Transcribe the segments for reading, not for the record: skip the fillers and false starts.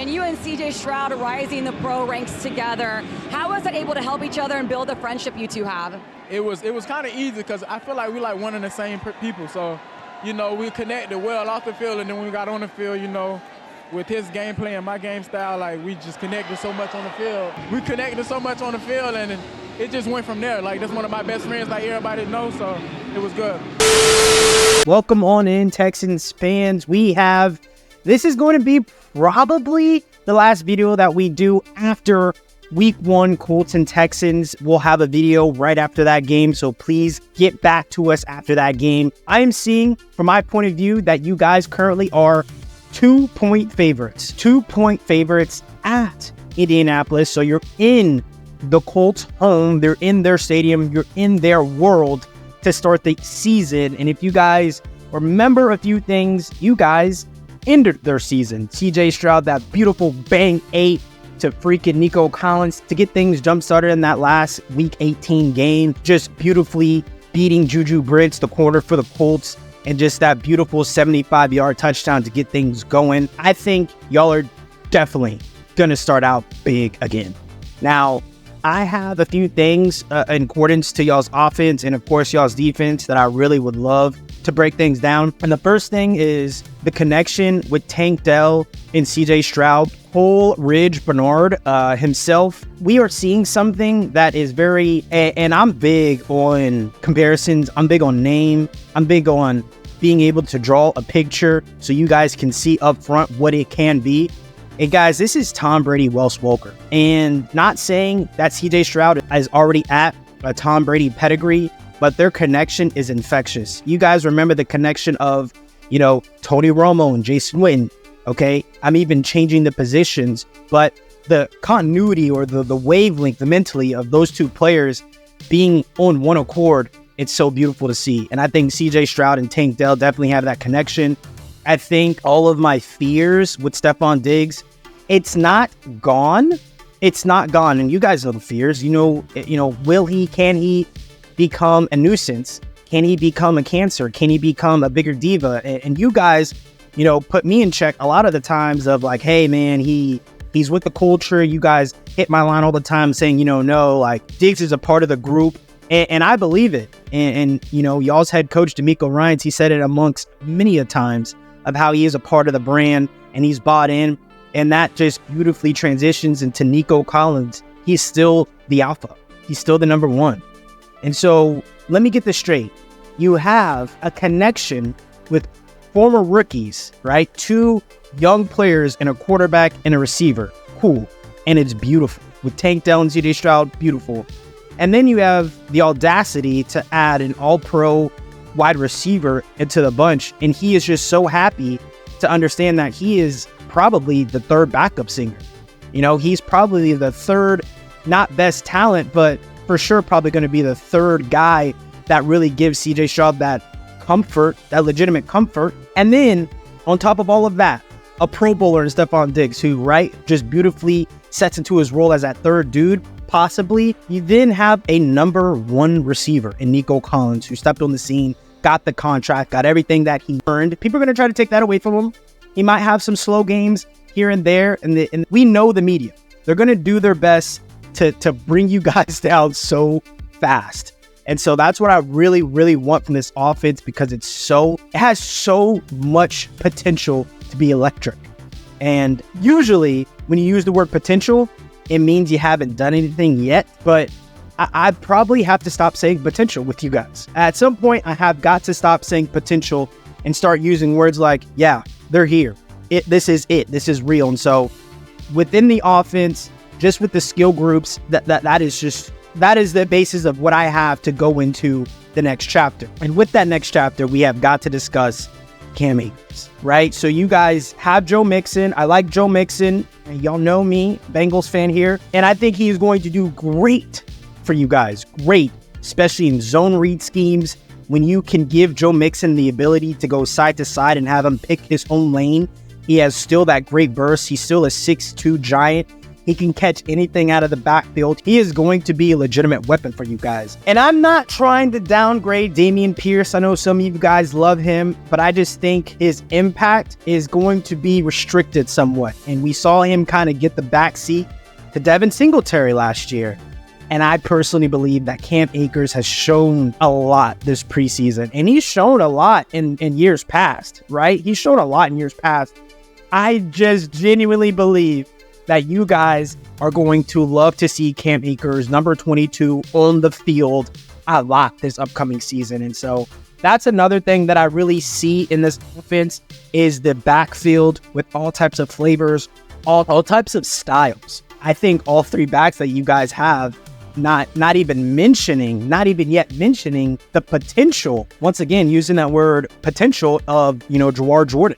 and you and CJ Stroud rising the pro ranks together. How was it able to help each other and build the friendship you two have? It was kind of easy because I feel like we like one and the same people. So, you know, we connected well off the field, and then when we got on the field, you know, with his game plan and my game style, like we just connected so much on the field. We connected so much on the field, and it just went from there. Like, that's one of my best friends, like everybody knows, so it was good. Welcome on in, Texans fans. This is going to be probably the last video that we do after Week 1 Colts and Texans. We'll have a video right after that game, so please get back to us after that game. I am seeing, from my point of view, that you guys currently are 2-point favorites. 2-point favorites at Indianapolis, so you're in the Colts' home. They're in their stadium. You're in their world to start the season. And if you guys remember a few things, you guys ended their season. CJ Stroud, that beautiful bang 8 to freaking Nico Collins to get things jump-started in that last Week 18 game. Just beautifully beating Juju Brents, the corner for the Colts, and just that beautiful 75-yard touchdown to get things going. I think y'all are definitely going to start out big again. Now, I have a few things in accordance to y'all's offense and, of course, y'all's defense that I really would love to break things down. And the first thing is the connection with Tank Dell and CJ Stroud. Cole Ridge Bernard himself, we are seeing something that is very, and I'm big on comparisons. I'm big on name. I'm big on being able to draw a picture so you guys can see up front what it can be. And guys, this is Tom Brady, Wes Welker. And not saying that CJ Stroud is already at a Tom Brady pedigree, but their connection is infectious. You guys remember the connection of, you know, Tony Romo and Jason Witten, okay? I'm even changing the positions, but the continuity or the wavelength, the mentally of those two players being on one accord, it's so beautiful to see. And I think CJ Stroud and Tank Dell definitely have that connection. I think all of my fears with Stephon Diggs, it's not gone. It's not gone. And you guys know the fears. You know, can he become a nuisance? Can he become a cancer? Can he become a bigger diva? And you guys, you know, put me in check a lot of the times of like, hey man, he's with the culture. You guys hit my line all the time saying, you know, no, like Diggs is a part of the group. And I believe it. And you know, y'all's head coach, D'Amico Ryans, he said it amongst many a times of how he is a part of the brand and he's bought in. And that just beautifully transitions into Nico Collins. He's still the alpha. He's still the number one. And so let me get this straight. You have a connection with former rookies, right? 2 young players and a quarterback and a receiver. Cool. And it's beautiful. With Tank Dell and CJ Stroud, beautiful. And then you have the audacity to add an all-pro wide receiver into the bunch. And he is just so happy to understand that he is probably the 3rd backup singer. You know, he's probably the 3rd, not best talent, but for sure probably going to be the 3rd guy that really gives CJ Stroud that comfort, that legitimate comfort. And then on top of all of that, a Pro Bowler in Stephon Diggs, who, right, just beautifully sets into his role as that 3rd dude, possibly. You then have a number 1 receiver in Nico Collins, who stepped on the scene, got the contract, got everything that he earned. People are going to try to take that away from him. He might have some slow games here and there, and we know the media. They're going to do their best to bring you guys down so fast. And so that's what I really, really want from this offense, because it has so much potential to be electric. And usually when you use the word potential, it means you haven't done anything yet. But I probably have to stop saying potential with you guys. At some point, I have got to stop saying potential and start using words like, yeah, they're here. This is real. And so within the offense, just with the skill groups, that is the basis of what I have to go into the next chapter. And with that next chapter, we have got to discuss Cam Akers, right? So you guys have Joe Mixon. I like Joe Mixon. Y'all know me, Bengals fan here. And I think he is going to do great for you guys. Great, especially in zone read schemes. When you can give Joe Mixon the ability to go side to side and have him pick his own lane, he has still that great burst. He's still a 6'2" giant. He can catch anything out of the backfield. He is going to be a legitimate weapon for you guys. And I'm not trying to downgrade Dameon Pierce. I know some of you guys love him, but I just think his impact is going to be restricted somewhat. And we saw him kind of get the backseat to Devin Singletary last year. And I personally believe that Cam Akers has shown a lot this preseason. And he's shown a lot in years past, right? He's shown a lot in years past. I just genuinely believe that you guys are going to love to see Cam Akers, number 22, on the field a lot this upcoming season. And so that's another thing that I really see in this offense is the backfield with all types of flavors, all types of styles. I think all three backs that you guys have, not even yet mentioning the potential, once again, using that word potential of, Jawar Jordan.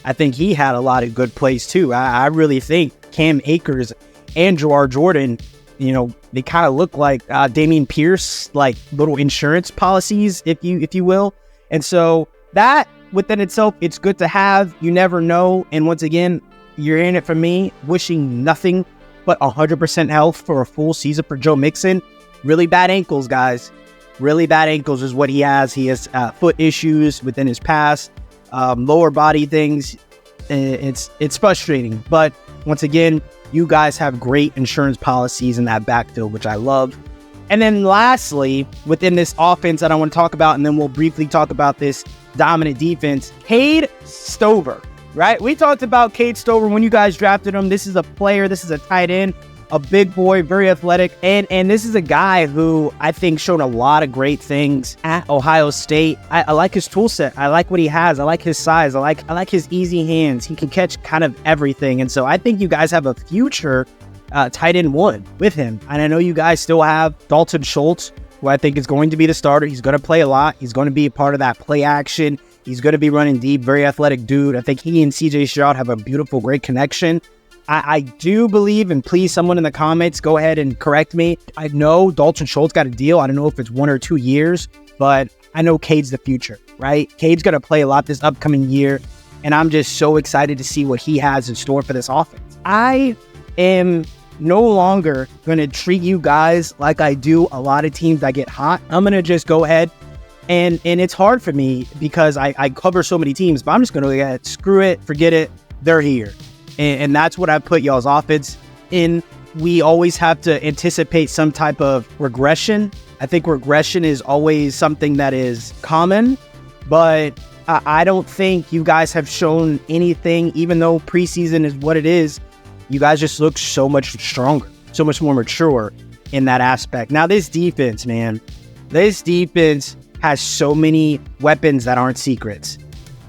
I think he had a lot of good plays too. I really think Cam Akers and Jawar Jordan, they kind of look like Dameon Pierce, like little insurance policies, if you will. And so that within itself, it's good to have. You never know. And once again, you're in it for me, wishing nothing but 100% health for a full season for Joe Mixon. Really bad ankles, guys. Really bad ankles is what he has. He has foot issues within his past, lower body things. It's frustrating. But once again, you guys have great insurance policies in that backfield, which I love. And then lastly, within this offense that I want to talk about, and then we'll briefly talk about this dominant defense, Cade Stover. Right? We talked about Cade Stover when you guys drafted him. This is a player. This is a tight end, a big boy, very athletic. And this is a guy who I think showed a lot of great things at Ohio State. I like his tool set. I like what he has. I like his size. I like his easy hands. He can catch kind of everything. And so I think you guys have a future tight end one with him. And I know you guys still have Dalton Schultz, who I think is going to be the starter. He's going to play a lot. He's going to be a part of that play action. He's going to be running deep, very athletic dude. I think he and CJ Stroud have a beautiful, great connection. I do believe, and please, someone in the comments, go ahead and correct me. I know Dalton Schultz got a deal. I don't know if it's 1 or 2 years, but I know Cade's the future, right? Cade's going to play a lot this upcoming year, and I'm just so excited to see what he has in store for this offense. I am no longer going to treat you guys like I do a lot of teams that get hot. I'm going to just go ahead. And it's hard for me because I cover so many teams, but I'm just going to go, screw it, forget it, they're here. And that's what I put y'all's offense in. We always have to anticipate some type of regression. I think regression is always something that is common, but I don't think you guys have shown anything, even though preseason is what it is. You guys just look so much stronger, so much more mature in that aspect. Now, this defense, man, this defense has so many weapons that aren't secrets.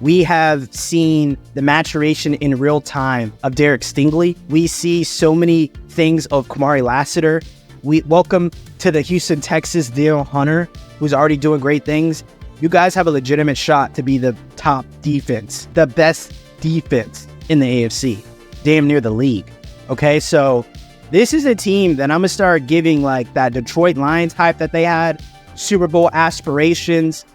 We have seen the maturation in real time of Derek Stingley. We see so many things of Kamari Lassiter. We welcome to the Houston Texans, Dale Hunter, who's already doing great things. You guys have a legitimate shot to be the top defense, the best defense in the AFC, damn near the league. Okay, so this is a team that I'm going to start giving like that Detroit Lions hype that they had, Super Bowl aspirations.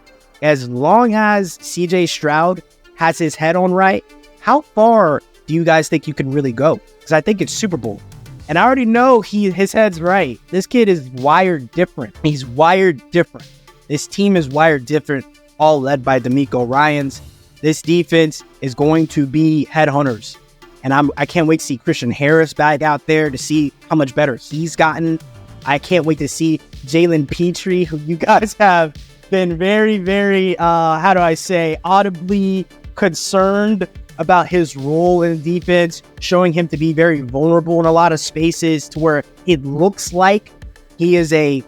As long as CJ Stroud has his head on right, how far do you guys think you can really go? Because I think it's Super Bowl. And I already know his head's right. This kid is wired different. He's wired different. This team is wired different, all led by DeMeco Ryans. This defense is going to be headhunters. And I can't wait to see Christian Harris back out there to see how much better he's gotten. I can't wait to see Jalen Petrie, who you guys have been very, very, audibly concerned about his role in defense, showing him to be very vulnerable in a lot of spaces to where it looks like he is a,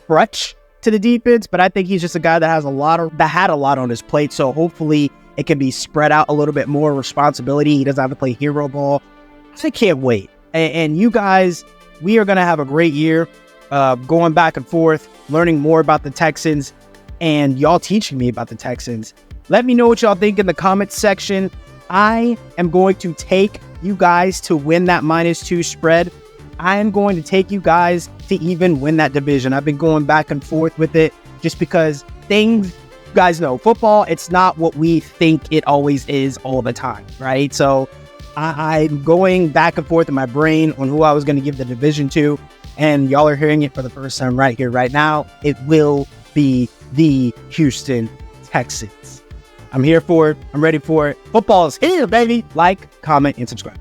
crutch to the defense. But I think he's just a guy that had a lot on his plate. So hopefully it can be spread out a little bit more responsibility. He doesn't have to play hero ball. I can't wait. And you guys, we are going to have a great year going back and forth, learning more about the Texans, and y'all teaching me about the Texans. Let me know what y'all think in the comments section. I am going to take you guys to win that -2 spread. I am going to take you guys to even win that division. I've been going back and forth with it just because things, you guys know, football, it's not what we think it always is all the time, right? So I'm going back and forth in my brain on who I was going to give the division to, and y'all are hearing it for the first time right here, right now. It will be the Houston Texans. I'm here for it. I'm ready for it. Football is here, baby. Like, comment, and subscribe.